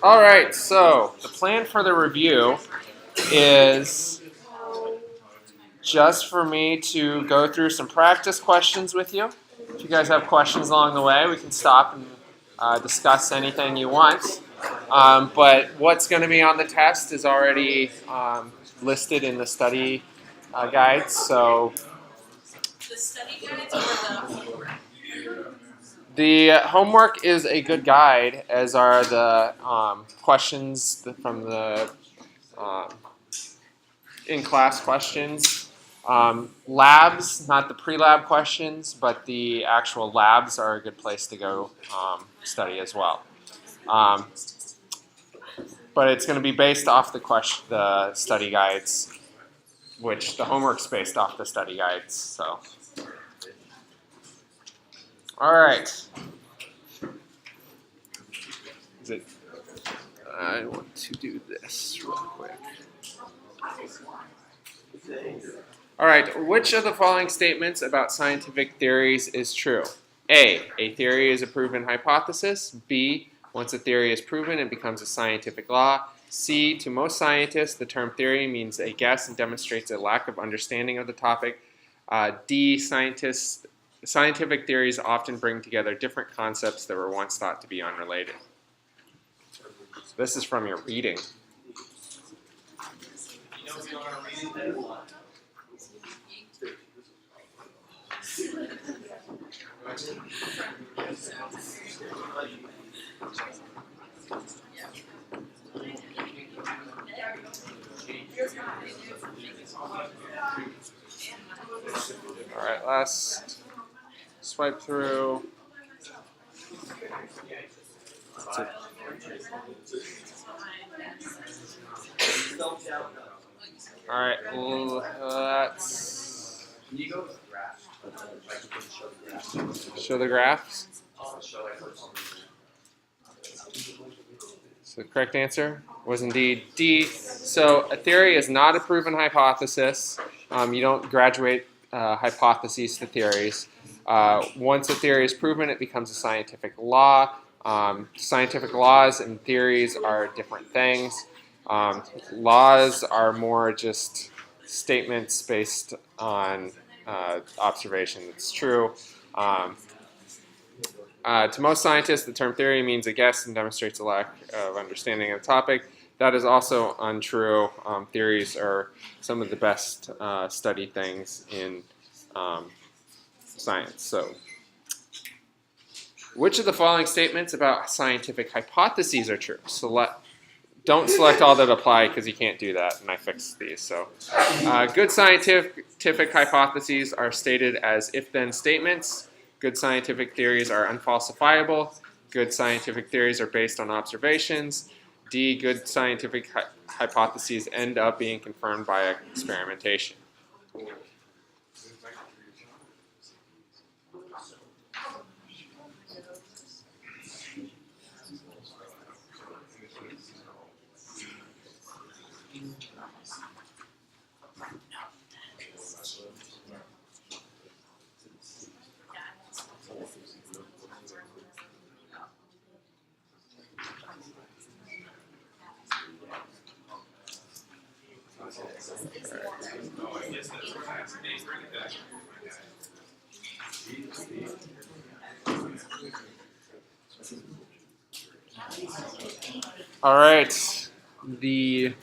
All right, so the plan for the review is just for me to go through some practice questions with you. If you guys have questions along the way, we can stop and discuss anything you want. But what's going to be on the test is already listed in the study guides. So The study guides or the homework? the homework is a good guide, as are the questions from the in-class questions. Labs, not the pre-lab questions, but the actual labs are a good place to go study as well. But it's going to be based off the study guides, which the homework's based off the study guides. So, all right. I want to do this real quick. All right, which of the following statements about scientific theories is true? A theory is a proven hypothesis. B, once a theory is proven, it becomes a scientific law. C, to most scientists, the term theory means a guess and demonstrates a lack of understanding of the topic. D, scientific theories often bring together different concepts that were once thought to be unrelated. This is from your reading. All right, last swipe through. All right, let's show the graphs. So the correct answer was indeed D. So a theory is not a proven hypothesis. You don't graduate hypotheses to theories. Once a theory is proven, it becomes a scientific law. Scientific laws and theories are different things. Laws are more just statements based on observation that's true. To most scientists, the term theory means a guess and demonstrates a lack of understanding of the topic. That is also untrue. Theories are some of the best studied things in science. So, which of the following statements about scientific hypotheses are true? Don't select all that apply because you can't do that, and I fixed these. So, good scientific hypotheses are stated as if-then statements. Good scientific theories are unfalsifiable. Good scientific theories are based on observations. D, good scientific hypotheses end up being confirmed by experimentation. All right, the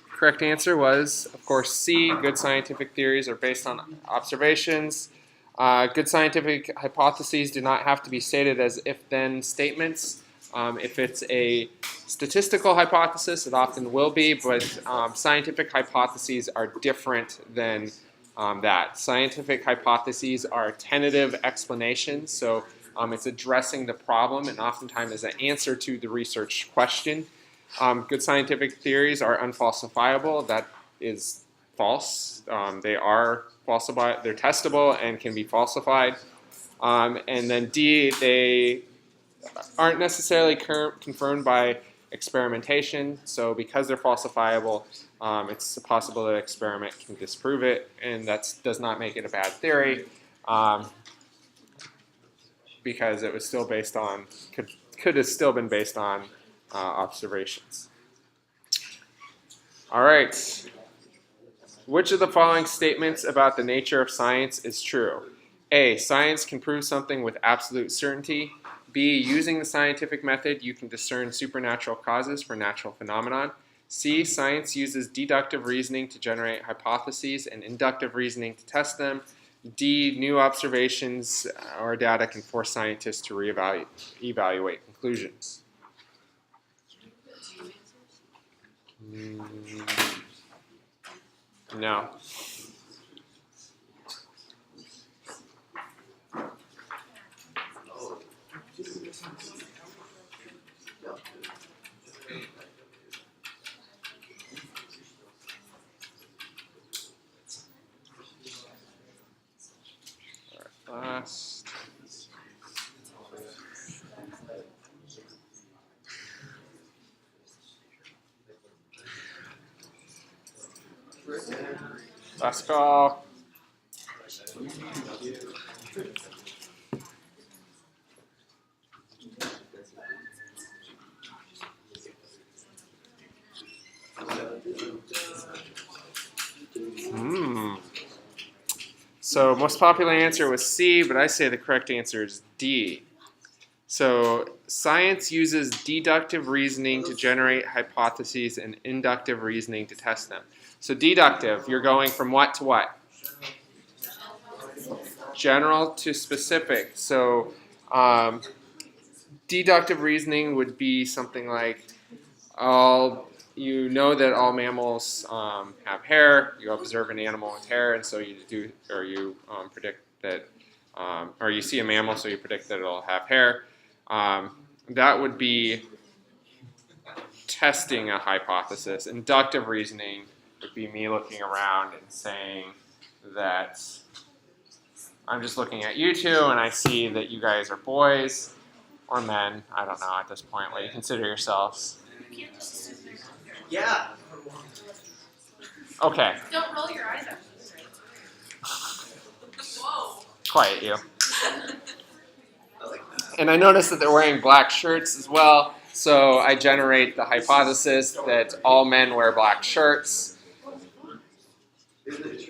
correct answer was, of course, C. Good scientific theories are based on observations. Good scientific hypotheses do not have to be stated as if-then statements. If it's a statistical hypothesis, it often will be, but scientific hypotheses are different than that. Scientific hypotheses are tentative explanations, so it's addressing the problem and oftentimes is an answer to the research question. Good scientific theories are unfalsifiable. That is false. They are falsified. They're testable and can be falsified. And then D, they aren't necessarily confirmed by experimentation. So because they're falsifiable, it's possible that an experiment can disprove it, and that does not make it a bad theory because it was still based on could have still been based on observations. All right. Which of the following statements about the nature of science is true? A, science can prove something with absolute certainty. B, using the scientific method, you can discern supernatural causes for natural phenomenon. C, science uses deductive reasoning to generate hypotheses and inductive reasoning to test them. D, new observations or data can force scientists to evaluate conclusions. No. Last. Last call. So most popular answer was C, but I say the correct answer is D. So science uses deductive reasoning to generate hypotheses and inductive reasoning to test them. So deductive, you're going from what to what? General to specific. So deductive reasoning would be something like, you know that all mammals have hair. You observe an animal with hair, and so you predict that, or you see a mammal, so you predict that it'll have hair. That would be testing a hypothesis. Inductive reasoning would be me looking around and saying that I'm just looking at you two, and I see that you guys are boys or men. I don't know at this point what you consider yourselves. Yeah. Okay. Don't roll your eyes at me. Whoa. Quiet you. I like that. And I noticed that they're wearing black shirts as well, so I generate the hypothesis that all men wear black shirts.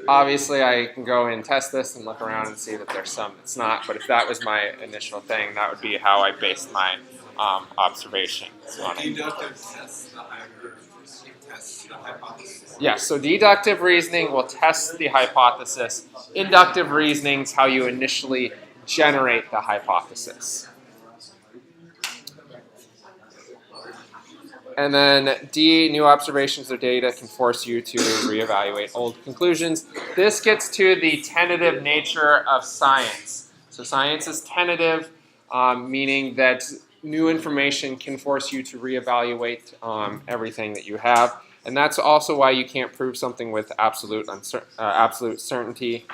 Obviously, I can go and test this and look around and see that there's some that's not, but if that was my initial thing, that would be how I based my observation on it. Deductive tests the hypothesis. Yeah, so deductive reasoning will test the hypothesis. Inductive reasoning is how you initially generate the hypothesis. And then D, new observations or data can force you to reevaluate old conclusions. This gets to the tentative nature of science. So science is tentative, meaning that new information can force you to reevaluate everything that you have. And that's also why you can't prove something with absolute certainty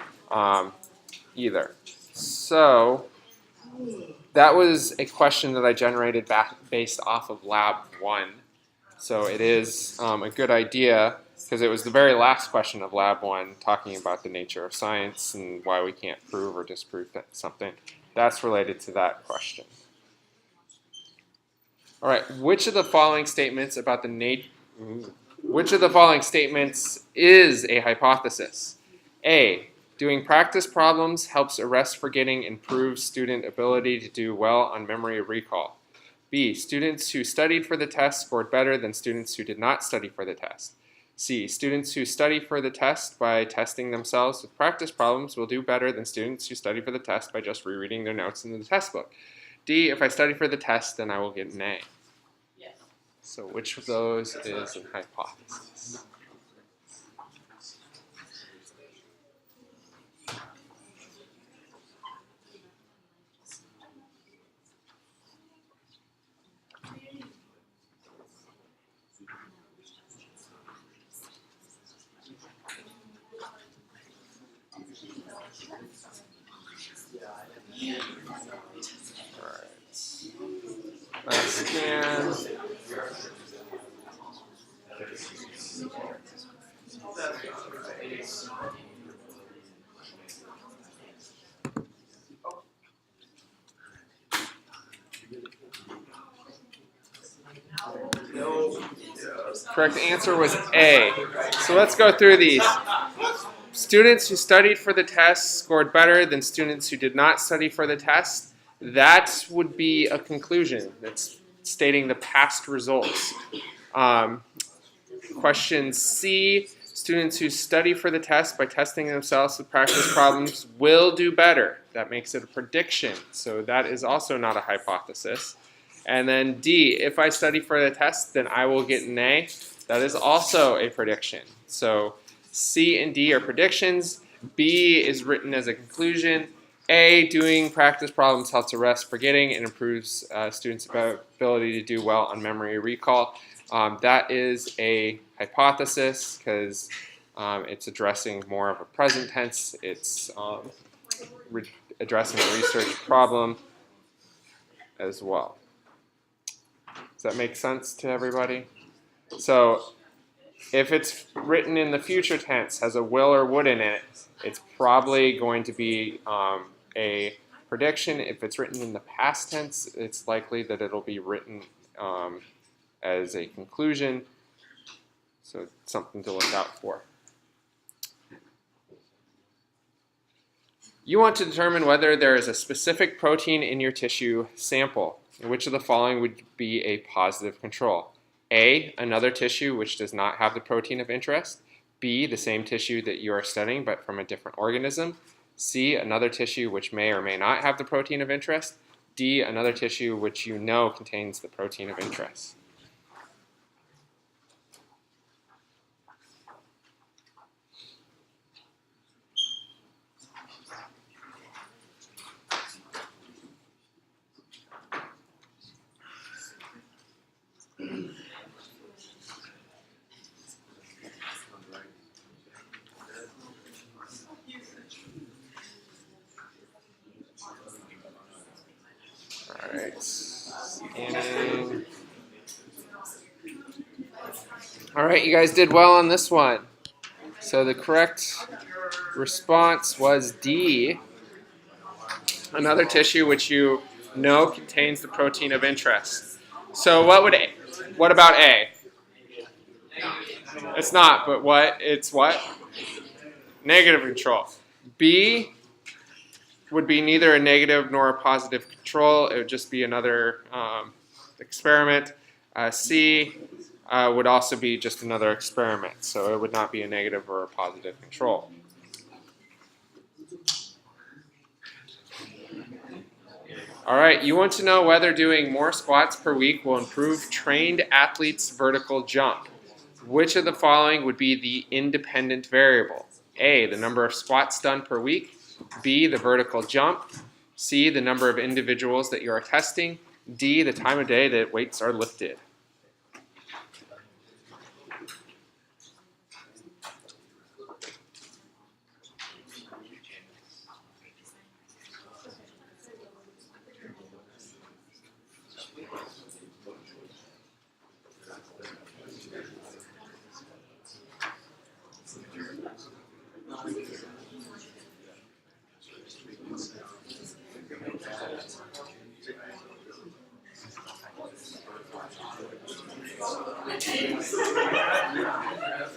either. So that was a question that I generated based off of Lab 1. So it is a good idea because it was the very last question of Lab 1 talking about the nature of science and why we can't prove or disprove something. That's related to that question. All right, which of the following statements about which of the following statements is a hypothesis? A, doing practice problems helps arrest forgetting and improves student ability to do well on memory recall. B, students who studied for the test scored better than students who did not study for the test. C, students who study for the test by testing themselves with practice problems will do better than students who study for the test by just rereading their notes in the test book. D, if I study for the test, then I will get an A. Yes. So which of those is a hypothesis? Let's scan. Correct answer was A. So let's go through these. Students who studied for the test scored better than students who did not study for the test. That would be a conclusion. That's stating the past results. Question C, students who study for the test by testing themselves with practice problems will do better. That makes it a prediction. So that is also not a hypothesis. And then D, if I study for the test, then I will get an A. That is also a prediction. So C and D are predictions. B is written as a conclusion. A, doing practice problems helps arrest forgetting and improves students' ability to do well on memory recall. That is a hypothesis because it's addressing more of a present tense. It's addressing a research problem as well. Does that make sense to everybody? So if it's written in the future tense, has a will or would in it, it's probably going to be a prediction. If it's written in the past tense, it's likely that it'll be written as a conclusion. So it's something to look out for. You want to determine whether there is a specific protein in your tissue sample. Which of the following would be a positive control? A, another tissue which does not have the protein of interest. B, the same tissue that you are studying but from a different organism. C, another tissue which may or may not have the protein of interest. D, another tissue which you know contains the protein of interest. Scanning. All right, you guys did well on this one. So the correct response was D, another tissue which you know contains the protein of interest. So what about A? It's not, but what? It's what? Negative control. B would be neither a negative nor a positive control. It would just be another experiment. C would also be just another experiment. So it would not be a negative or a positive control. All right, you want to know whether doing more squats per week will improve trained athletes' vertical jump. Which of the following would be the independent variable? A, the number of squats done per week. B, the vertical jump. C, the number of individuals that you are testing. D, the time of day that weights are lifted.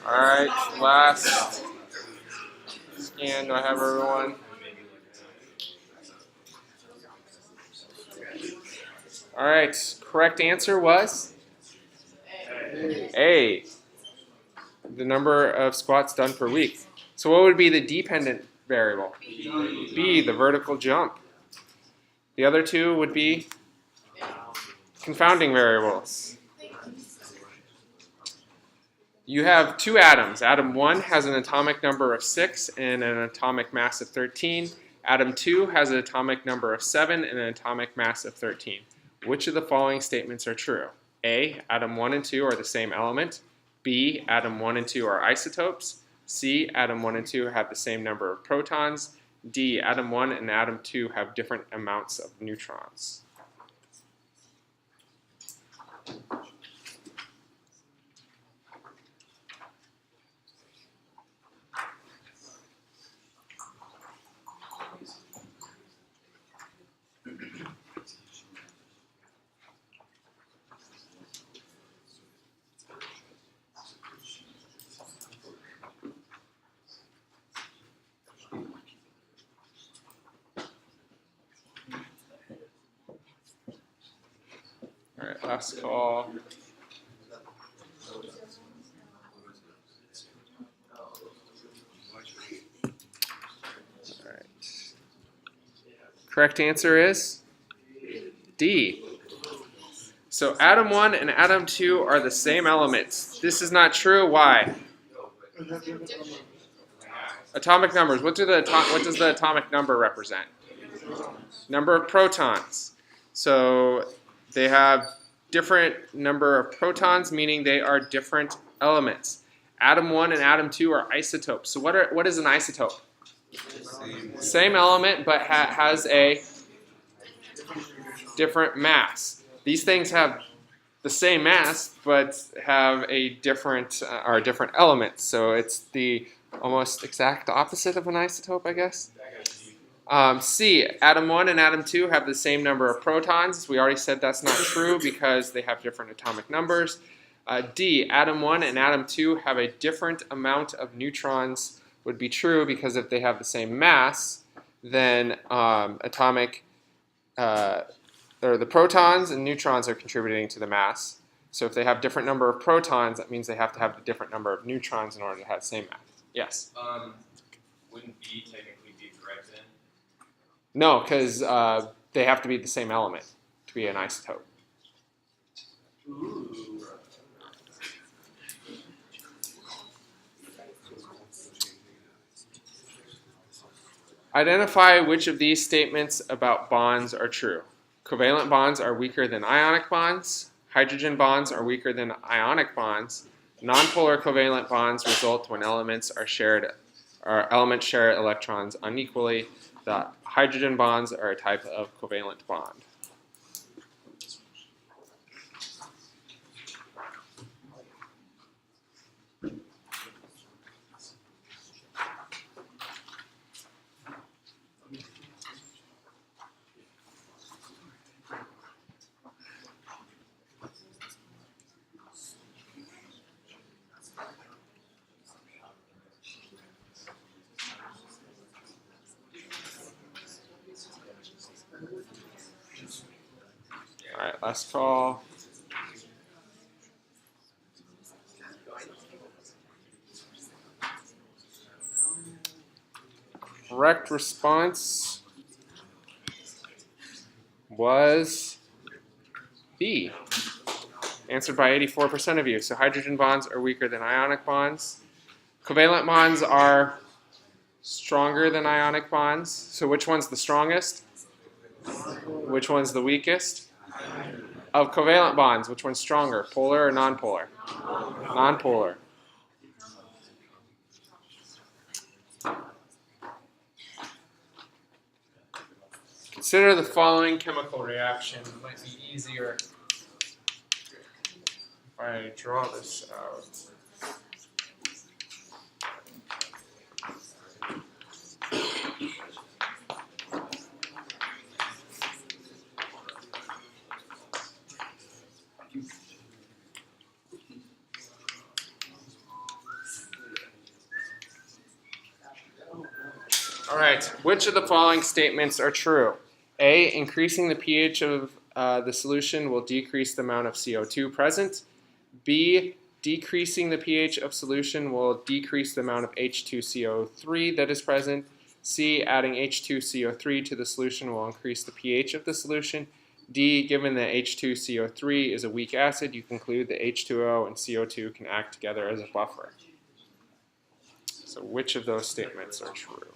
All right, last scan. Do I have everyone? All right, correct answer was A, the number of squats done per week. So what would be the dependent variable? B, the vertical jump. The other two would be confounding variables. You have two atoms. Atom 1 has an atomic number of 6 and an atomic mass of 13. Atom 2 has an atomic number of 7 and an atomic mass of 13. Which of the following statements are true? A, atom 1 and 2 are the same element. B, atom 1 and 2 are isotopes. C, atom 1 and 2 have the same number of protons. D, atom 1 and atom 2 have different amounts of neutrons. right, last call. All right. Correct answer is D. So atom 1 and atom 2 are the same elements. This is not true. Why? Atomic numbers. What does the atomic number represent? Number of protons. So they have different number of protons, meaning they are different elements. Atom 1 and atom 2 are isotopes. So what is an isotope? Same element, but has a different mass. These things have the same mass, but have a different are different elements. So it's the almost exact opposite of an isotope, I guess. C, atom 1 and atom 2 have the same number of protons. We already said that's not true because they have different atomic numbers. D, atom 1 and atom 2 have a different amount of neutrons. Would be true because if they have the same mass, then the protons and neutrons are contributing to the mass. So if they have different number of protons, that means they have to have a different number of neutrons in order to have the same mass. Yes? Wouldn't B technically be correct then? No, because they have to be the same element to be an isotope. Identify which of these statements about bonds are true. Covalent bonds are weaker than ionic bonds. Hydrogen bonds are weaker than ionic bonds. Nonpolar covalent bonds result when elements share electrons unequally. The hydrogen bonds are a type of covalent bond. All right, last call. Correct response was B. Answered by 84% of you. So hydrogen bonds are weaker than ionic bonds. Covalent bonds are stronger than ionic bonds. So which one's the strongest? Which one's the weakest? Of covalent bonds, which one's stronger, polar or nonpolar? Nonpolar. Consider the following chemical reaction. It might be easier if I draw this out. All right, which of the following statements are true? A, increasing the pH of the solution will decrease the amount of CO2 present. B, decreasing the pH of solution will decrease the amount of H2CO3 that is present. C, adding H2CO3 to the solution will increase the pH of the solution. D, given that H2CO3 is a weak acid, you conclude that H2O and CO2 can act together as a buffer. So which of those statements are true?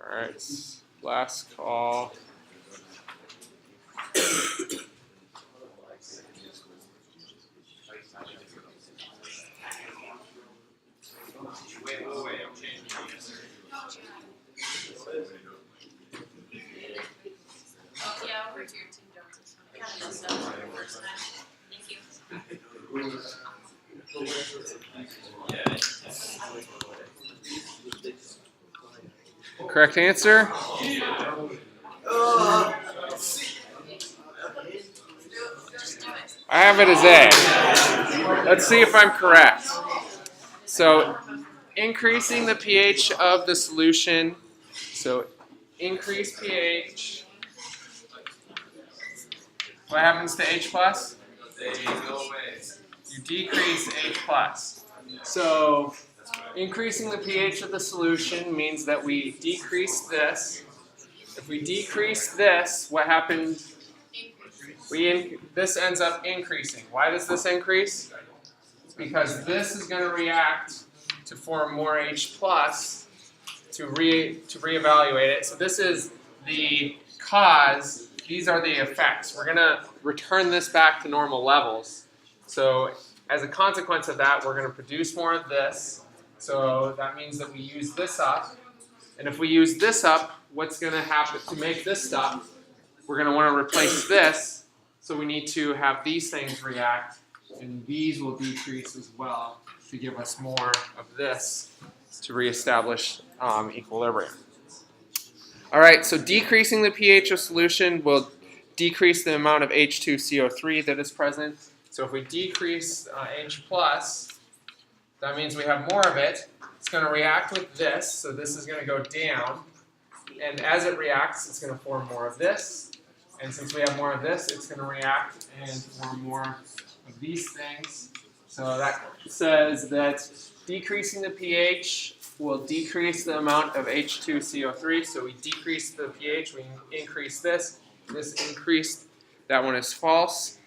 All right, last call. Wait, I'm changing the answer. to your team, Jones. Kind of messed up the first time. Thank you. Correct answer? Just do it. I have it as A. Let's see if I'm correct. So, increasing the pH of the solution. So, increase pH. What happens to H plus? You decrease H plus. So, increasing the pH of the solution means that we decrease this. If we decrease this, what happens? This ends up increasing. Why does this increase? It's because this is going to react to form more H plus to reevaluate it. So this is the cause. These are the effects. We're going to return this back to normal levels. So as a consequence of that, we're going to produce more of this. So that means that we use this up. And if we use this up, what's going to happen to make this stuff? We're going to want to replace this. So we need to have these things react, and these will decrease as well to give us more of this to reestablish equilibrium. All right, so decreasing the pH of solution will decrease the amount of H2CO3 that is present. So if we decrease H plus, that means we have more of it. It's going to react with this, so this is going to go down. And as it reacts, it's going to form more of this. And since we have more of this, it's going to react and form more of these things. So that says that decreasing the pH will decrease the amount of H2CO3. So we decrease the pH, we increase this. This increased, that one is false.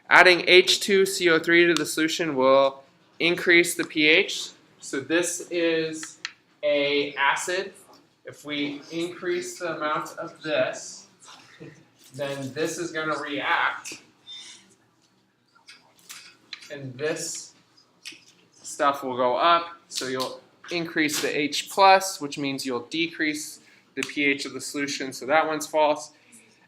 Adding H2CO3 to the solution will increase the pH. So this is an acid. If we increase the amount of this, then this is going to react, and this stuff will go up, so you'll increase the H plus, which means you'll decrease the pH of the solution, so that one's false.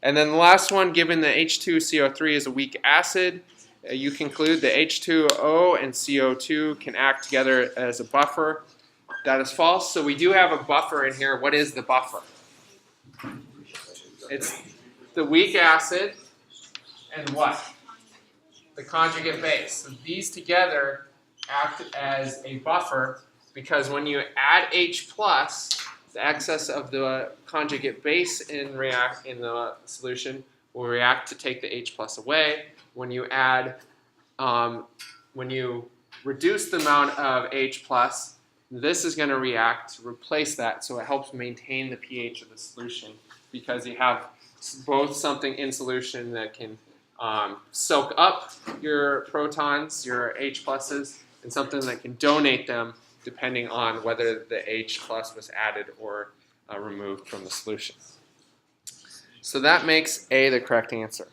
And then the last one, given the H2CO3 is a weak acid, you conclude the H2O and CO2 can act together as a buffer. That is false, so we do have a buffer in here. What is the buffer? It's the weak acid and what? The conjugate base. So these together act as a buffer because when you add H plus, the excess of the conjugate base in the solution will react to take the H plus away. When you reduce the amount of H plus, this is going to react to replace that, so it helps maintain the pH of the solution because you have both something in solution that can soak up your protons, your H pluses, and something that can donate them depending on whether the H plus was added or removed from the solution. So that makes A the correct answer.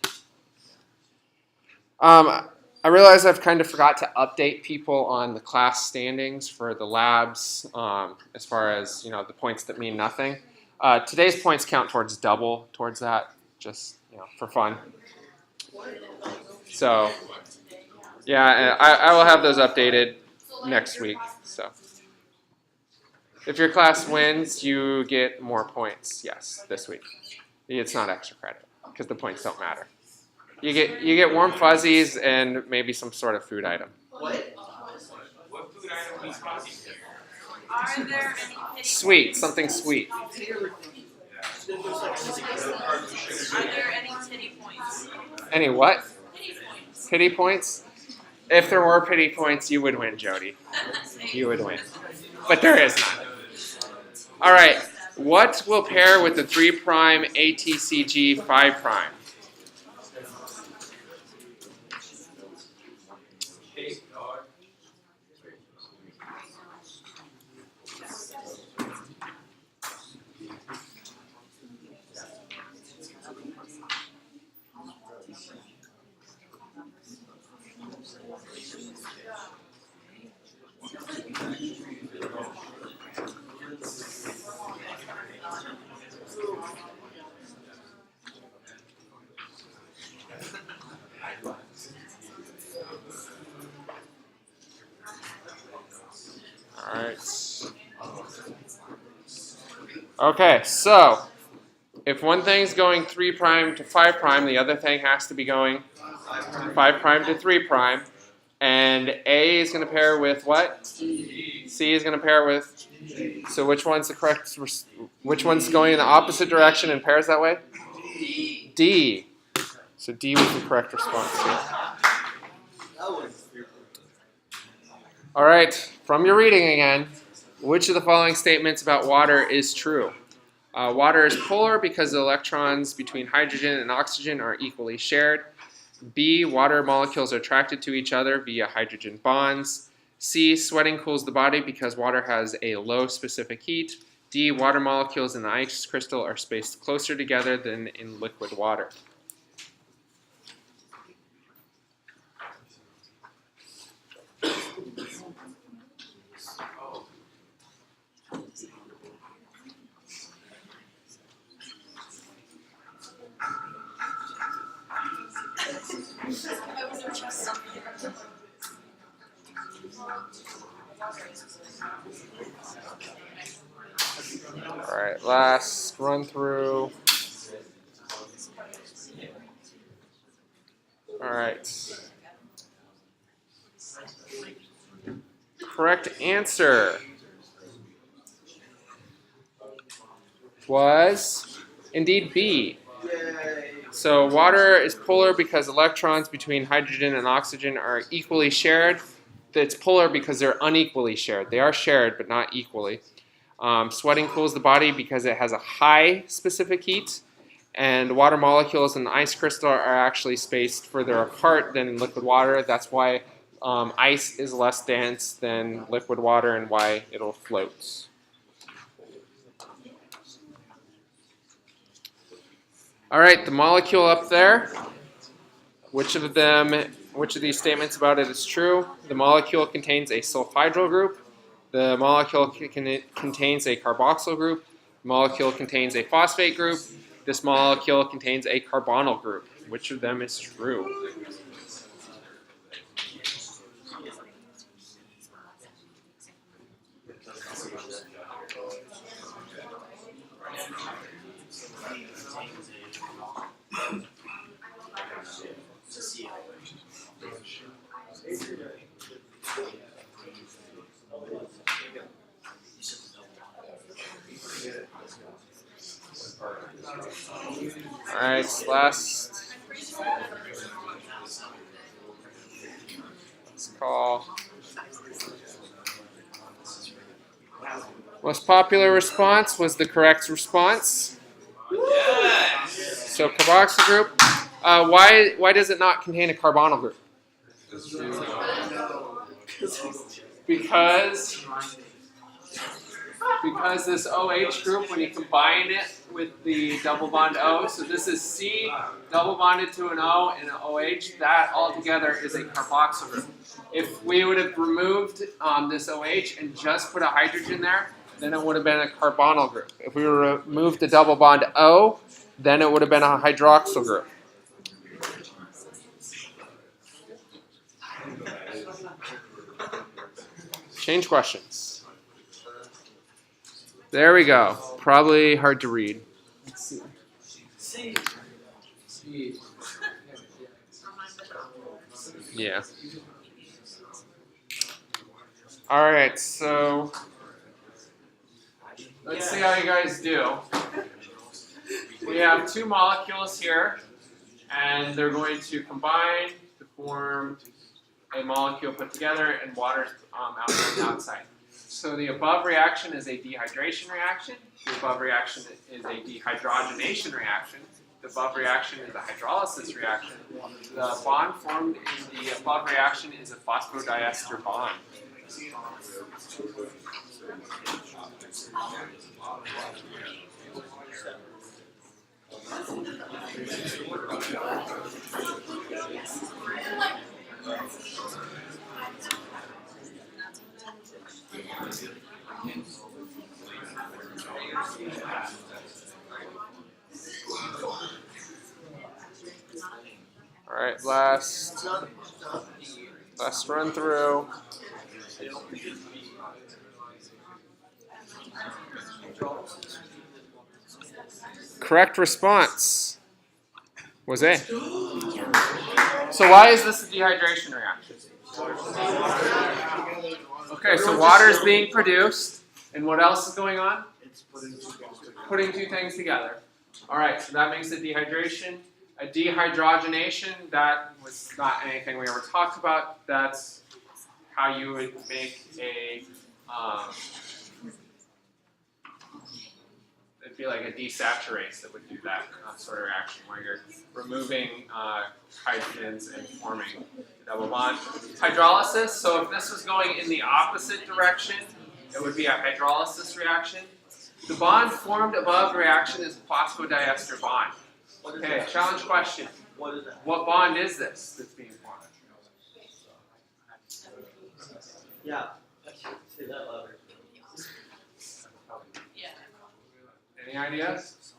I realize I've kind of forgot to update people on the class standings for the labs as far as the points that mean nothing. Today's points count towards double towards that, just for fun. So yeah, I will have those updated next week. So if your class wins, you get more points. Yes, this week. It's not extra credit because the points don't matter. You get warm fuzzies and maybe some sort of food item. What? What food item are we talking here? Are there any Sweet, something sweet. Are there any titty points? Any what? Titty points. Pity points? If there were pity points, you would win, Jody. You would win. But there is none. All right. What will pair with the 3' ATCG 5'? Okay, so if one thing's going 3' to 5', the other thing has to be going 5' to 3'. And A is going to pair with what? C is going to pair with. So which one's the correct? Which one's going in the opposite direction and pairs that way? D. So D was the correct response. All right, from your reading again, which of the following statements about water is true? Water is polar because the electrons between hydrogen and oxygen are equally shared. B, water molecules are attracted to each other via hydrogen bonds. C, sweating cools the body because water has a low specific heat. D, water molecules in the ice crystal are spaced closer together than in liquid water. All right, last run through. All right. Correct answer was indeed B. So water is polar because electrons between hydrogen and oxygen are equally shared. It's polar because they're unequally shared. They are shared, but not equally. Sweating cools the body because it has a high specific heat. And water molecules in the ice crystal are actually spaced further apart than in liquid water. That's why ice is less dense than liquid water and why it'll float. All right, the molecule up there. Which of these statements about it is true? The molecule contains a sulfhydryl group. The molecule contains a carboxyl group. The molecule contains a phosphate group. This molecule contains a carbonyl group. Which of them is true? All right, last. Let's call. Most popular response was the correct response. So carboxyl group. Why does it not contain a carbonyl group? Because this OH group, when you combine it with the double bond O, so this is C double bonded to an O and an OH, that altogether is a carboxyl group. If we would have removed this OH and just put a hydrogen there, then it would have been a carbonyl group. If we removed the double bond O, then it would have been a hydroxyl group. Change questions. There we go. Probably hard to read. Let's see. Yeah. All right, so let's see how you guys do. We have two molecules here, and they're going to combine to form a molecule put together, and water out on the outside. So the above reaction is a dehydration reaction. The above reaction is a dehydrogenation reaction. The above reaction is a hydrolysis reaction. The bond formed in the above reaction is a phosphodiester bond. All right, last run through. correct response was A. So why is this a dehydration reaction? Okay, so water is being produced, and what else is going on? Putting two things together. All right, so that makes it dehydration. A dehydrogenation, that was not anything we ever talked about. That's how you would make a, it'd be like a desaturase that would do that sort of reaction where you're removing hydrogens and forming a double bond. Hydrolysis, so if this was going in the opposite direction, it would be a hydrolysis reaction. The bond formed above the reaction is a phosphodiester bond. Okay, challenge question. What is that? What bond is this that's being formed? Yeah. Say that louder. Yeah. Any ideas?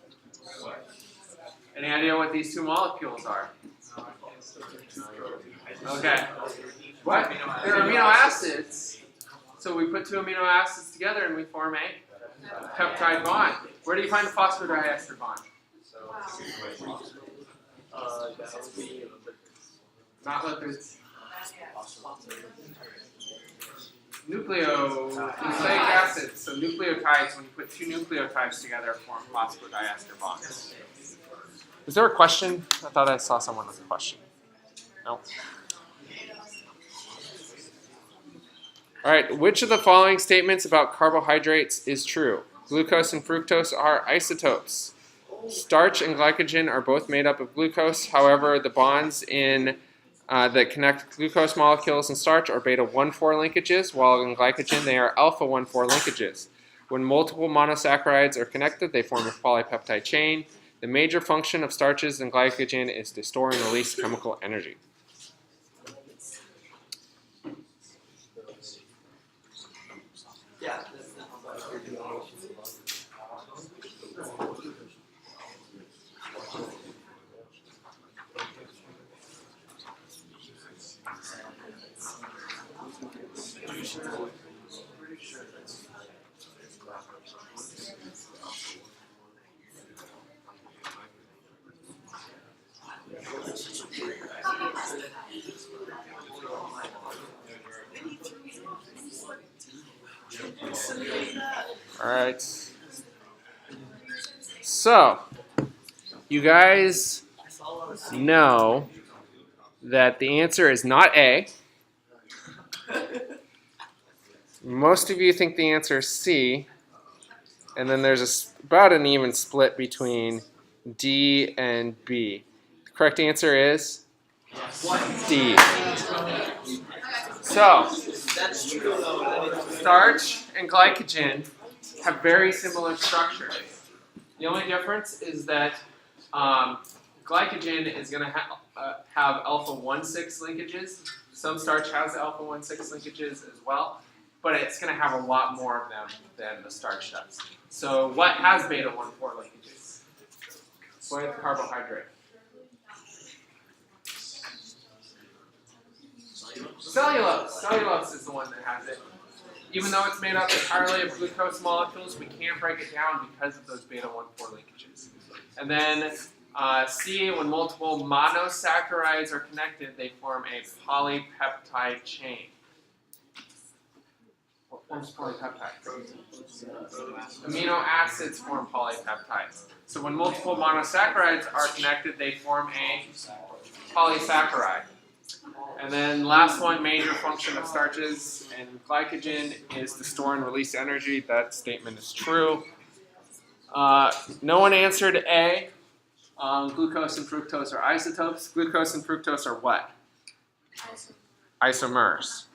Any idea what these two molecules are? Okay. What? They're amino acids. So we put two amino acids together and we form a peptide bond. Where do you find the phosphodiester bond? That would be Not lipids. Nucleic acids. So nucleotides, when you put two nucleotides together, form phosphodiester bonds. Is there a question? I thought I saw someone with a question. No. All right, which of the following statements about carbohydrates is true? Glucose and fructose are isotopes. Starch and glycogen are both made up of glucose. However, the bonds in that connect glucose molecules and starch are beta 1,4 linkages, while in glycogen they are alpha 1,4 linkages. When multiple monosaccharides are connected, they form a polypeptide chain. The major function of starches and glycogen is to store and release chemical energy. yeah. All right. So, you guys know that the answer is not A. Most of you think the answer is C. And then there's about an even split between D and B. The correct answer is D. So, That's true though. starch and glycogen have very similar structures. The only difference is that glycogen is going to have alpha 1,6 linkages. Some starch has alpha 1,6 linkages as well, but it's going to have a lot more of them than the starch does. So what has beta 1,4 linkages? What is carbohydrate? Cellulose. Cellulose is the one that has it. Even though it's made up entirely of glucose molecules, we can't break it down because of those beta 1,4 linkages. And then C, when multiple monosaccharides are connected, they form a polypeptide chain. What forms polypeptides? Amino acids form polypeptides. So when multiple monosaccharides are connected, they form a polysaccharide. And then last one, major function of starches and glycogen is to store and release energy. That statement is true. No one answered A. Glucose and fructose are isotopes. Glucose and fructose are what? Isomers.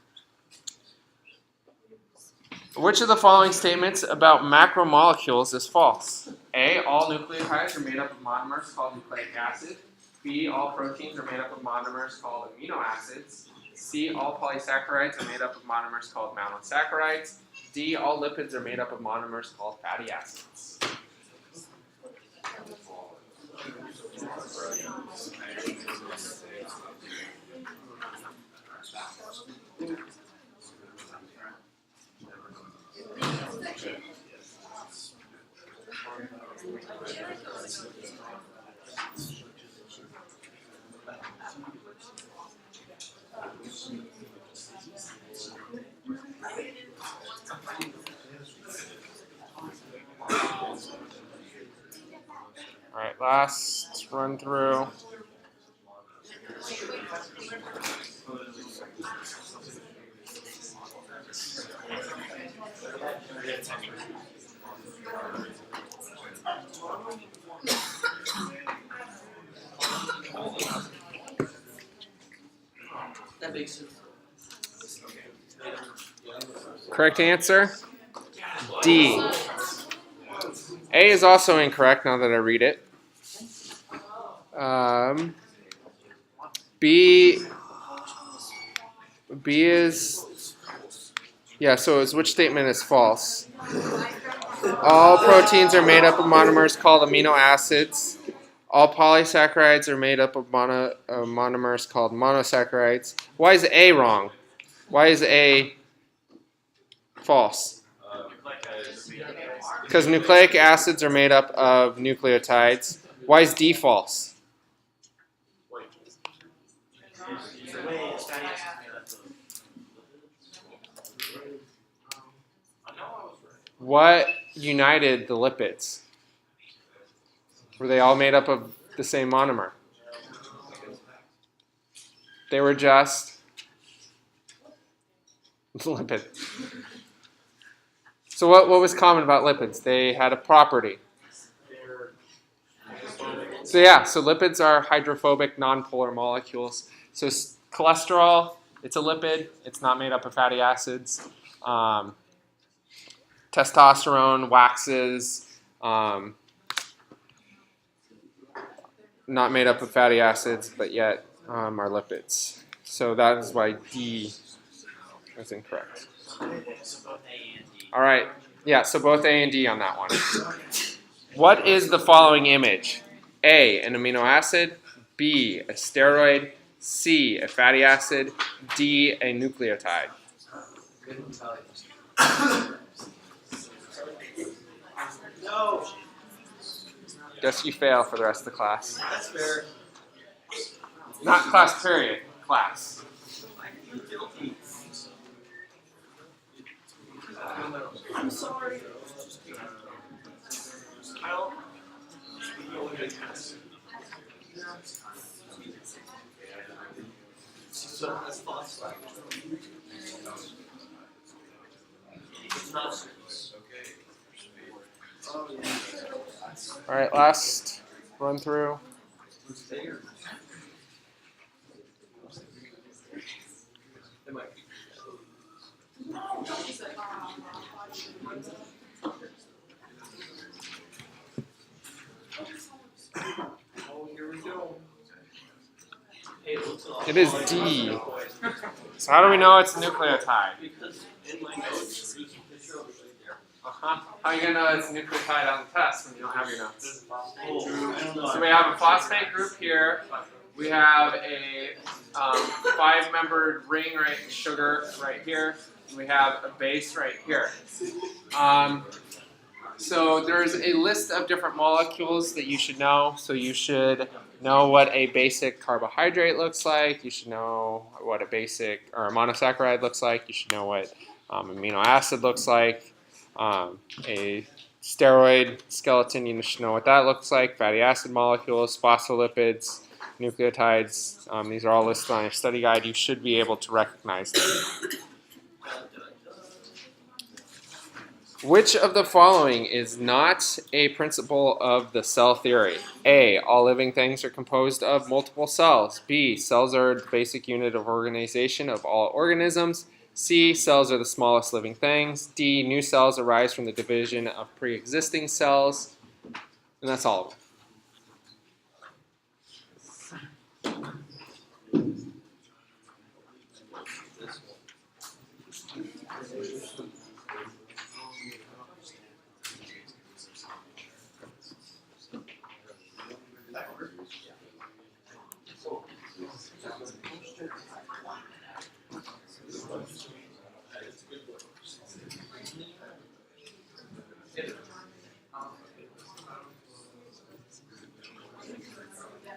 Which of the following statements about macromolecules is false? A, all nucleotides are made up of monomers called nucleic acid. B, all proteins are made up of monomers called amino acids. C, all polysaccharides are made up of monomers called monosaccharides. D, all lipids are made up of monomers called fatty acids. last run through. That makes sense. Correct answer? D. A is also incorrect now that I read it. B is, yeah, so it's which statement is false? All proteins are made up of monomers called amino acids. All polysaccharides are made up of monomers called monosaccharides. Why is A wrong? Why is A false? Because nucleic acids are made up of nucleotides. Why is D false? What united the lipids? Were they all made up of the same monomer? They were just lipid. So what was common about lipids? They had a property. So yeah, so lipids are hydrophobic nonpolar molecules. So cholesterol, it's a lipid. It's not made up of fatty acids. Testosterone, waxes, not made up of fatty acids, but yet are lipids. So that is why D is incorrect. All right. Yeah, so both A and D on that one. What is the following image? A, an amino acid. B, a steroid. C, a fatty acid. D, a nucleotide. No. Guess you fail for the rest of the class. That's fair. Not class period, class. I feel guilty. I'm sorry. Kyle. So that's phosphate. It's not. Oh, yeah. All right, last run through. It might be. Oh, here we go. Hey, it looks a lot. It is D. So how do we know it's a nucleotide? Because in my notes, there's a picture of it right there. Uh-huh. How are you going to know it's a nucleotide on the test when you don't have your notes? Oh, I don't know. So we have a phosphate group here. We have a 5-membered ring, right, sugar right here. And we have a base right here. So there's a list of different molecules that you should know. So you should know what a basic carbohydrate looks like. You should know what a basic or a monosaccharide looks like. You should know what amino acid looks like. A steroid skeleton, you should know what that looks like. Fatty acid molecules, phospholipids, nucleotides. These are all listed on your study guide. You should be able to recognize them. Which of the following is not a principle of the cell theory? A, all living things are composed of multiple cells. B, cells are the basic unit of organization of all organisms. C, cells are the smallest living things. D, new cells arise from the division of pre-existing cells. And that's all of them.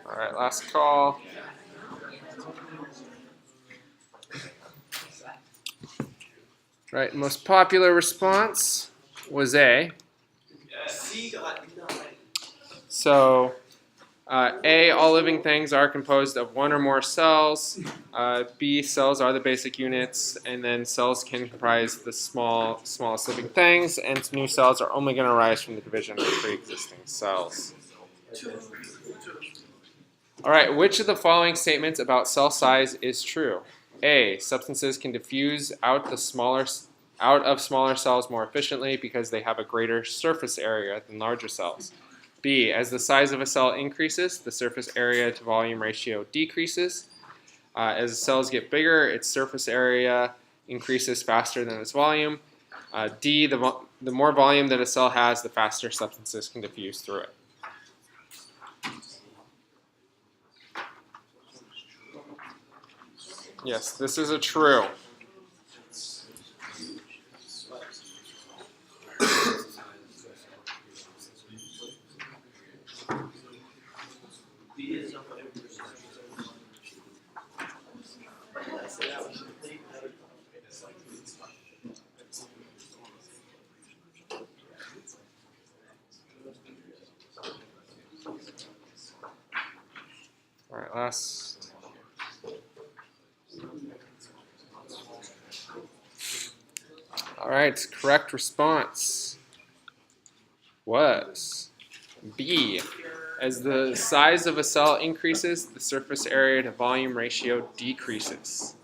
All right, last call. Right, most popular response was A. C got 9. So A, all living things are composed of one or more cells. B, cells are the basic units, and then cells can comprise the smallest living things, and new cells are only going to arise from the division of pre-existing cells. All right, which of the following statements about cell size is true? A, substances can diffuse out of smaller cells more efficiently because they have a greater surface area than larger cells. B, as the size of a cell increases, the surface area to volume ratio decreases. As cells get bigger, its surface area increases faster than its volume. D, the more volume that a cell has, the faster substances can diffuse through it. Yes, this is a true. All right, last. All right, correct response was B. As the size of a cell increases, the surface area to volume ratio decreases.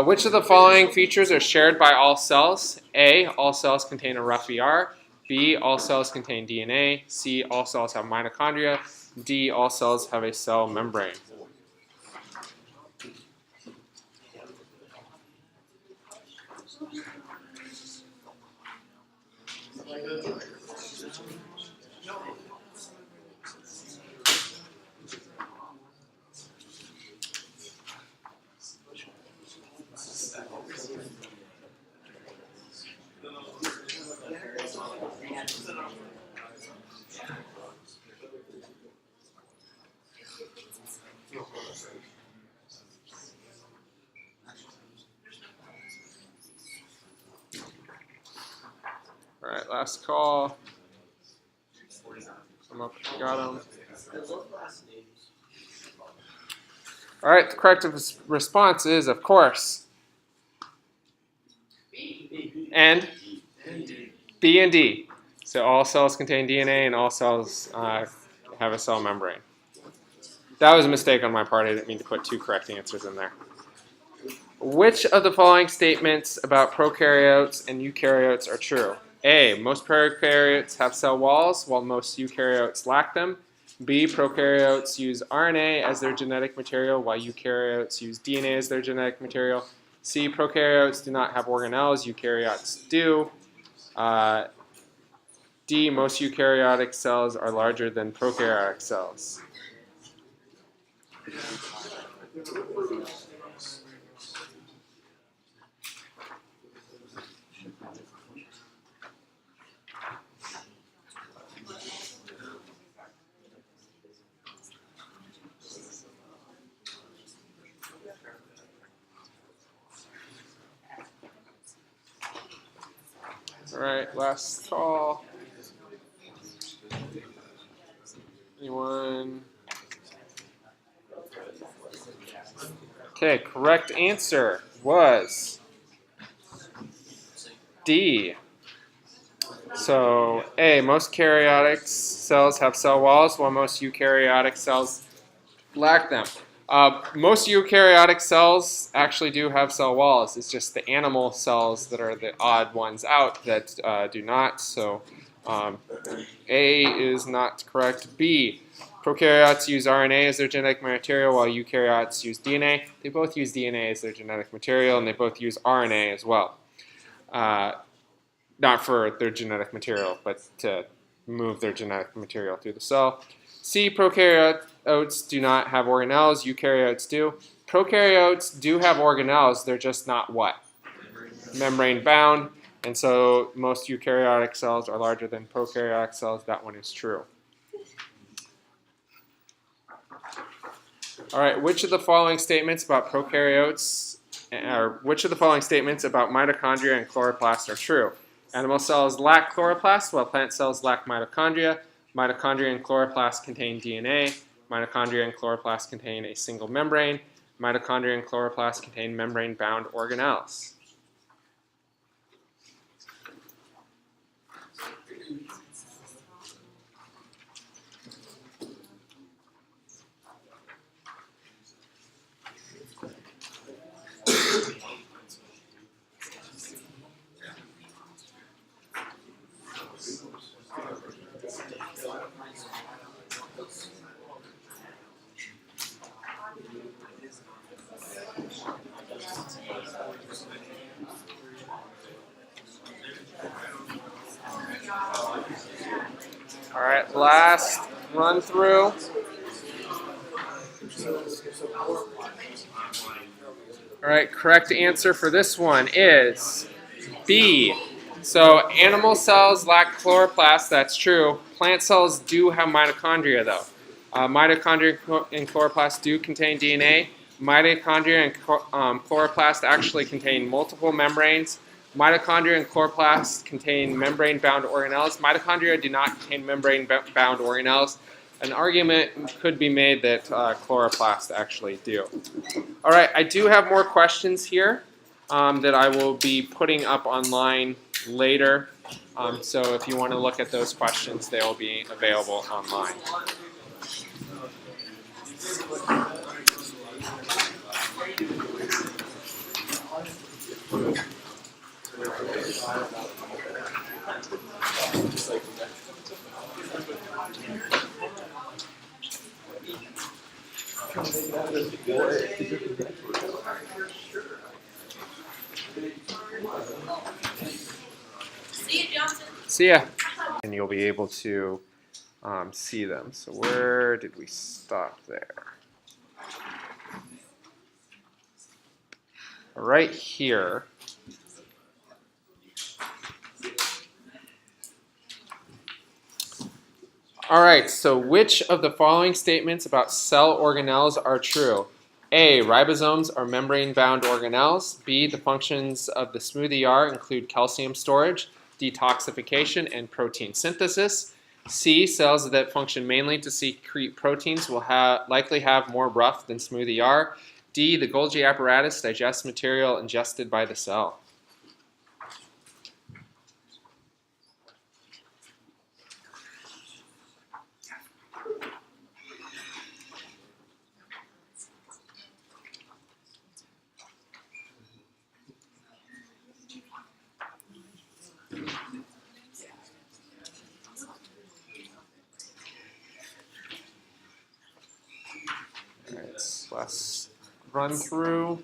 Which of the following features are shared by all cells? A, all cells contain a rough ER. B, all cells contain DNA. C, all cells have mitochondria. D, all cells have a cell membrane. All right, last call. Come up, got them. All right, the correct response is, of course, and B and D. So all cells contain DNA and all cells have a cell membrane. That was a mistake on my part. I didn't mean to put two correct answers in there. Which of the following statements about prokaryotes and eukaryotes are true? A, most prokaryotes have cell walls while most eukaryotes lack them. B, prokaryotes use RNA as their genetic material while eukaryotes use DNA as their genetic material. C, prokaryotes do not have organelles, eukaryotes do. D, most eukaryotic cells are larger than prokaryotic cells. All right, last call. Anyone? Okay, correct answer was D. So A, most karyotic cells have cell walls while most eukaryotic cells lack them. Most eukaryotic cells actually do have cell walls. It's just the animal cells that are the odd ones out that do not. So A is not correct. B, prokaryotes use RNA as their genetic material while eukaryotes use DNA. They both use DNA as their genetic material, and they both use RNA as well. Not for their genetic material, but to move their genetic material through the cell. C, prokaryotes do not have organelles, eukaryotes do. Prokaryotes do have organelles, they're just not what? Membrane bound, and so most eukaryotic cells are larger than prokaryotic cells. That one is true. All right, which of the following statements about prokaryotes, or which of the following statements about mitochondria and chloroplasts are true? Animal cells lack chloroplasts, while plant cells lack mitochondria. Mitochondria and chloroplasts contain DNA. Mitochondria and chloroplasts contain a single membrane. Mitochondria and chloroplasts contain membrane-bound organelles. All right, last run through. All right, correct answer for this one is B. So animal cells lack chloroplasts, that's true. Plant cells do have mitochondria though. Mitochondria and chloroplasts do contain DNA. Mitochondria and chloroplasts actually contain multiple membranes. Mitochondria and chloroplasts contain membrane-bound organelles. Mitochondria do not contain membrane-bound organelles. An argument could be made that chloroplasts actually do. All right, I do have more questions here that I will be putting up online later. So if you want to look at those questions, they will be available online. See you, Johnson. See ya. And you'll be able to see them. So where did we stop there? Right here. All right, so which of the following statements about cell organelles are true? A, ribosomes are membrane-bound organelles. B, the functions of the smooth ER include calcium storage, detoxification, and protein synthesis. C, cells that function mainly to secrete proteins will likely have more rough than smooth ER. D, the Golgi apparatus digests material ingested by the cell. All right, let's run through.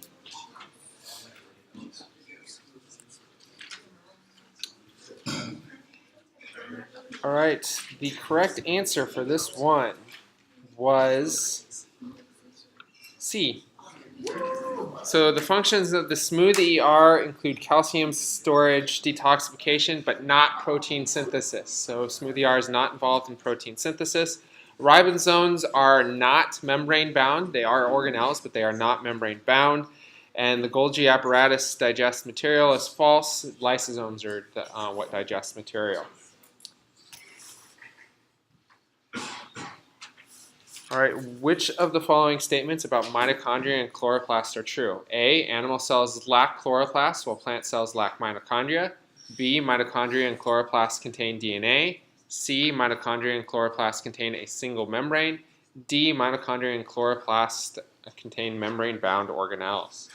All right, the correct answer for this one was C. So the functions of the smooth ER include calcium storage, detoxification, but not protein synthesis. So smooth ER is not involved in protein synthesis. Ribosomes are not membrane bound. They are organelles, but they are not membrane bound. And the Golgi apparatus digests material is false. Lysosomes are what digest material. All right, which of the following statements about mitochondria and chloroplasts are true? A, animal cells lack chloroplasts while plant cells lack mitochondria. B, mitochondria and chloroplasts contain DNA. C, mitochondria and chloroplasts contain a single membrane. D, mitochondria and chloroplasts contain membrane-bound organelles.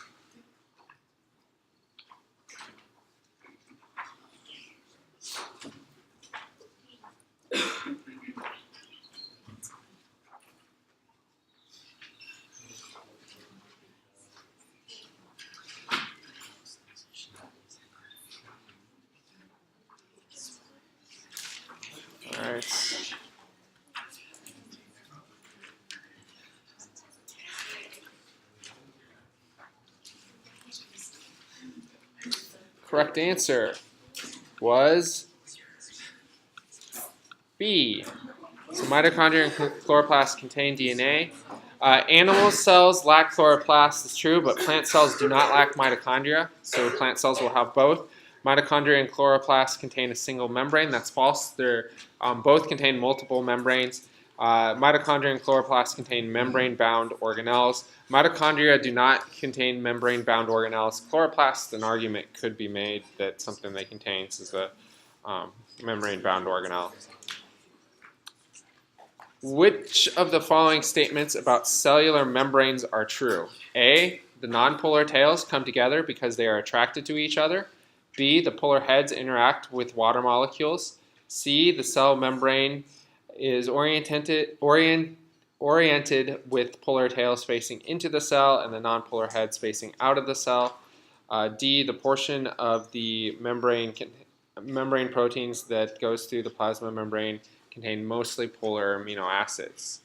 All right. Correct answer was B. So mitochondria and chloroplasts contain DNA. Animal cells lack chloroplasts, is true, but plant cells do not lack mitochondria, so plant cells will have both. Mitochondria and chloroplasts contain a single membrane. That's false. They're both contain multiple membranes. Mitochondria and chloroplasts contain membrane-bound organelles. Mitochondria do not contain membrane-bound organelles. Chloroplasts, an argument could be made that something they contain is a membrane-bound organelle. Which of the following statements about cellular membranes are true? A, the nonpolar tails come together because they are attracted to each other. B, the polar heads interact with water molecules. C, the cell membrane is oriented with polar tails facing into the cell and the nonpolar heads facing out of the cell. D, the portion of the membrane proteins that goes through the plasma membrane contain mostly polar amino acids.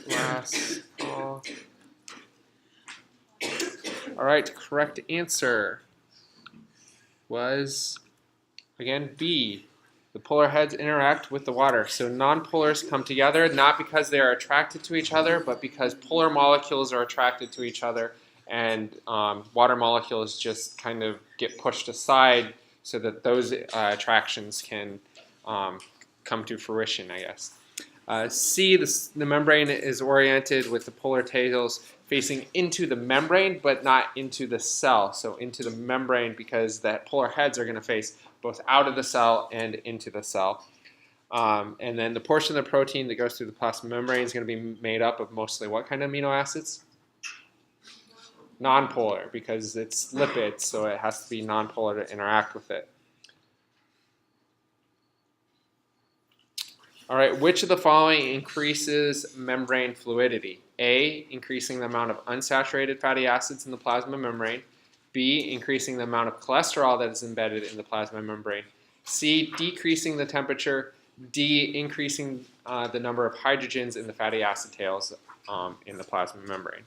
Last call. All right, correct answer was, again, B. The polar heads interact with the water. So nonpolars come together not because they are attracted to each other, but because polar molecules are attracted to each other, and water molecules just kind of get pushed aside so that those attractions can come to fruition, I guess. C, the membrane is oriented with the polar tails facing into the membrane, but not into the cell. So into the membrane because the polar heads are going to face both out of the cell and into the cell. And then the portion of the protein that goes through the plasma membrane is going to be made up of mostly what kind of amino acids? Nonpolar, because it's lipids, so it has to be nonpolar to interact with it. All right, which of the following increases membrane fluidity? A, increasing the amount of unsaturated fatty acids in the plasma membrane. B, increasing the amount of cholesterol that is embedded in the plasma membrane. C, decreasing the temperature. D, increasing the number of hydrogens in the fatty acid tails in the plasma membrane.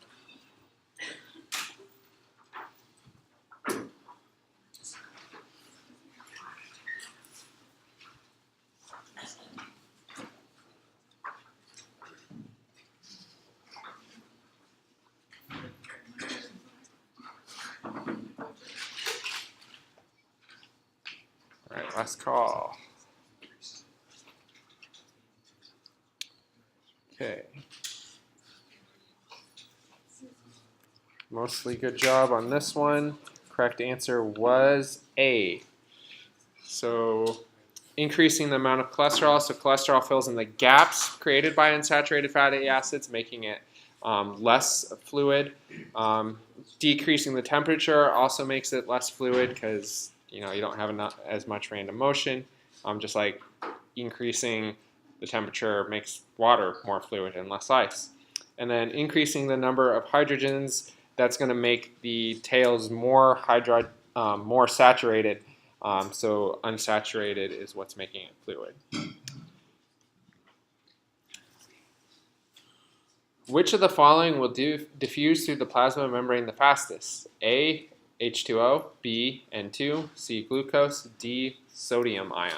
All right, last call. Okay. Mostly good job on this one. Correct answer was A. So increasing the amount of cholesterol. So cholesterol fills in the gaps created by unsaturated fatty acids, making it less fluid. Decreasing the temperature also makes it less fluid because you don't have as much random motion. Just like increasing the temperature makes water more fluid and less ice. And then increasing the number of hydrogens, that's going to make the tails more saturated. So unsaturated is what's making it fluid. Which of the following will diffuse through the plasma membrane the fastest? A, H2O, B, N2, C, glucose, D, sodium ion.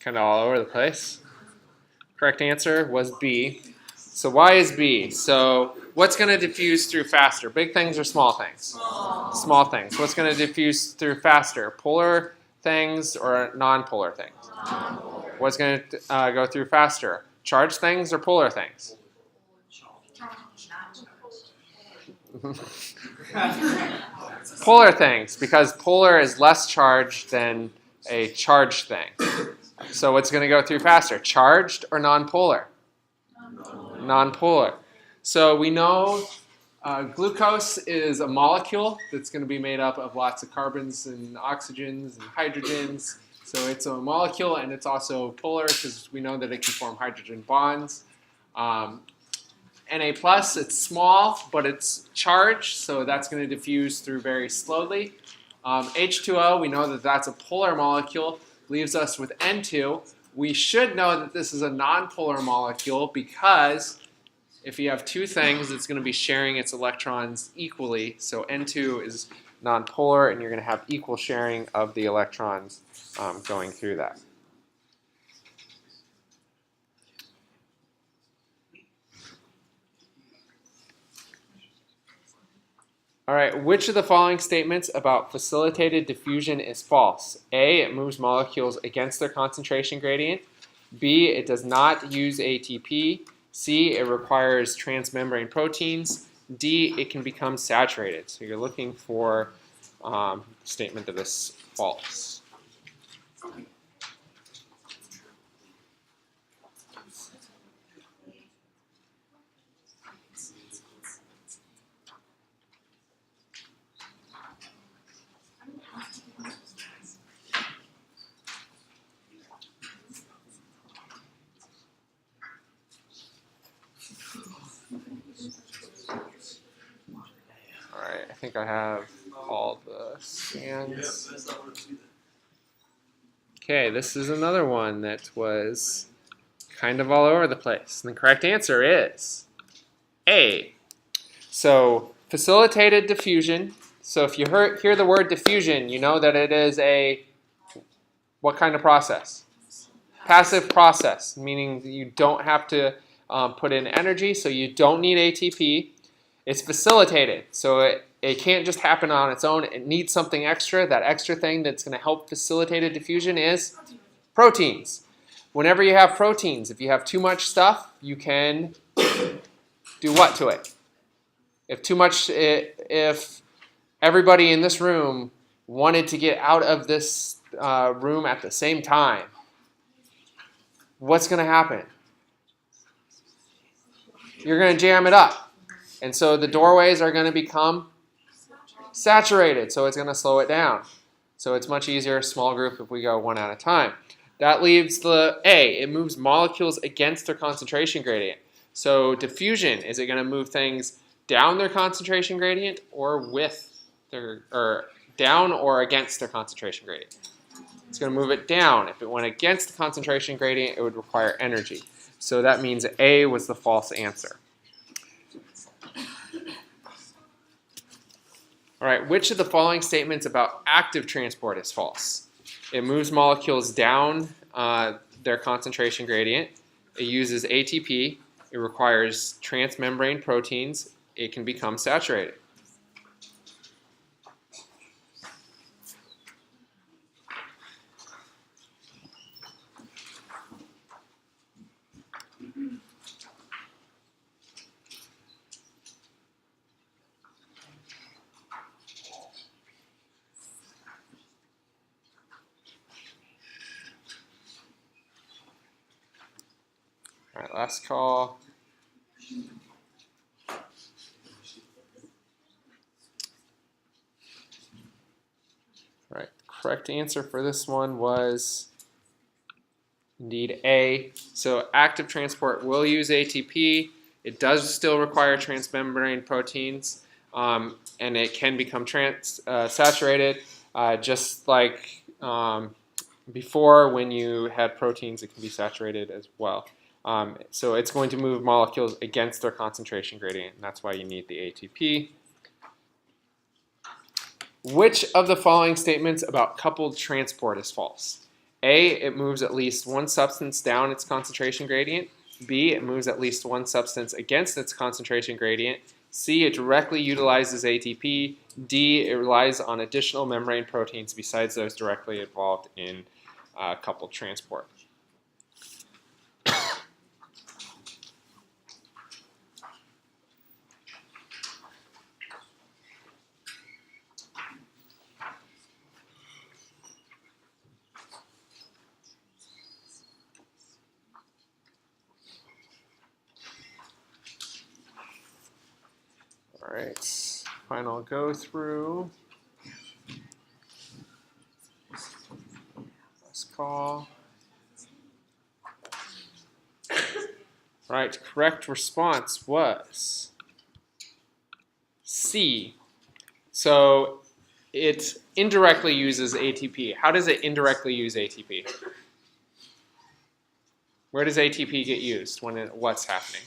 Kind of all over the place. Correct answer was B. So why is B? So what's going to diffuse through faster? Big things or small things? Small things. What's going to diffuse through faster? Polar things or non-polar things? What's going to go through faster? Charged things or polar things? Polar things, because polar is less charged than a charged thing. So what's going to go through faster, charged or nonpolar? Nonpolar. So we know glucose is a molecule that's going to be made up of lots of carbons and oxygens and hydrogens. So it's a molecule, and it's also polar because we know that it can form hydrogen bonds. Na plus, it's small, but it's charged, so that's going to diffuse through very slowly. H2O, we know that that's a polar molecule, leaves us with N2. We should know that this is a nonpolar molecule because if you have two things, it's going to be sharing its electrons equally. So N2 is nonpolar, and you're going to have equal sharing of the electrons going through that. All right, which of the following statements about facilitated diffusion is false? A, it moves molecules against their concentration gradient. B, it does not use ATP. C, it requires transmembrane proteins. D, it can become saturated. So you're looking for a statement that is false. Alright, I think I have all the scans. Okay, this is another one that was kind of all over the place. And the correct answer is A. So, facilitated diffusion. So if you hear the word diffusion, you know that it is a, what kind of process? Passive process, meaning that you don't have to put in energy, so you don't need ATP. It's facilitated, so it can't just happen on its own. It needs something extra. That extra thing that's going to help facilitated diffusion is proteins. Whenever you have proteins, if you have too much stuff, you can do what to it? If everybody in this room wanted to get out of this room at the same time, what's going to happen? You're going to jam it up. And so the doorways are going to become saturated, so it's going to slow it down. So it's much easier, small group, if we go one at a time. That leaves the A. It moves molecules against their concentration gradient. So diffusion, is it going to move things down their concentration gradient or down or against their concentration gradient? It's going to move it down. If it went against the concentration gradient, it would require energy. So that means A was the false answer. All right, which of the following statements about active transport is false? It moves molecules down their concentration gradient. It uses ATP. It requires transmembrane proteins. It can become saturated. All right, last call. All right, the correct answer for this one was indeed A. So active transport will use ATP. It does still require transmembrane proteins, and it can become saturated, just like before when you had proteins, it can be saturated as well. So it's going to move molecules against their concentration gradient, and that's why you need the ATP. Which of the following statements about coupled transport is false? A, it moves at least one substance down its concentration gradient. B, it moves at least one substance against its concentration gradient. C, it directly utilizes ATP. D, it relies on additional membrane proteins besides those directly involved in coupled transport. right, final go through. Let's call. All right, correct response was C. So it indirectly uses ATP. How does it indirectly use ATP? Where does ATP get used when what's happening?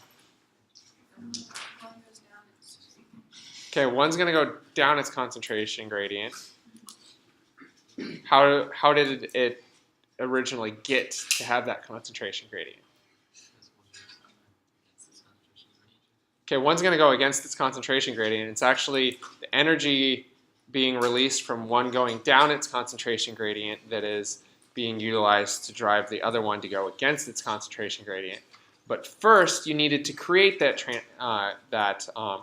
Okay, one's going to go down its concentration gradient. How did it originally get to have that concentration gradient? Okay, one's going to go against its concentration gradient. It's actually the energy being released from one going down its concentration gradient that is being utilized to drive the other one to go against its concentration gradient. But first, you needed to create that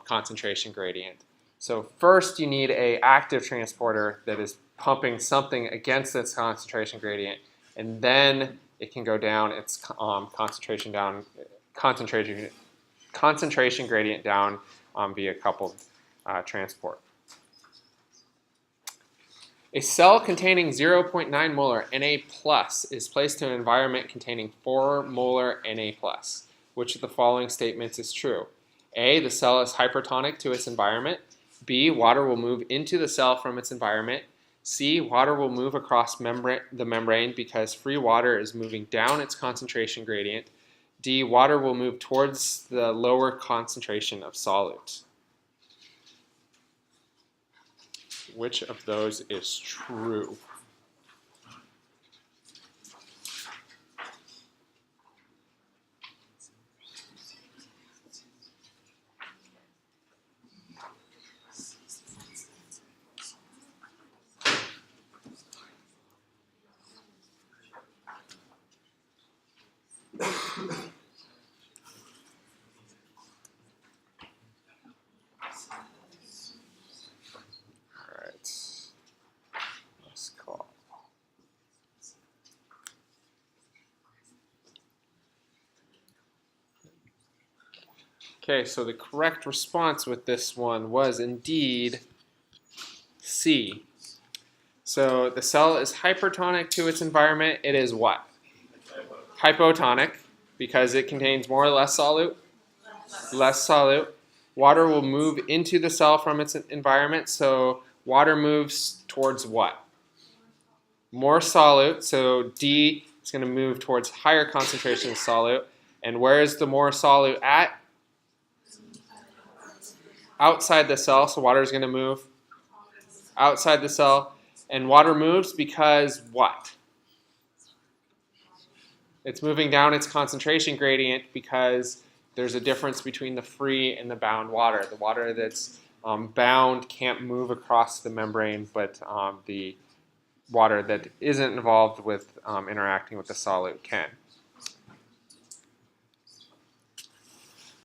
concentration gradient. So first, you need an active transporter that is pumping something against its concentration gradient, and then it can go down its concentration gradient down via coupled transport. A cell containing 0.9 molar Na plus is placed in an environment containing 4 molar Na plus. Which of the following statements is true? A, the cell is hypertonic to its environment. B, water will move into the cell from its environment. C, water will move across the membrane because free water is moving down its concentration gradient. D, water will move towards the lower concentration of solute. Which of those is true? Okay, so the correct response with this one was indeed C. So the cell is hypertonic to its environment. It is what? Hypotonic, because it contains more or less solute? Less solute. Water will move into the cell from its environment, so water moves towards what? More solute, so D is going to move towards higher concentration of solute. And where is the more solute at? Outside the cell, so water is going to move outside the cell. And water moves because what? It's moving down its concentration gradient because there's a difference between the free and the bound water. The water that's bound can't move across the membrane, but the water that isn't involved with interacting with the solute can.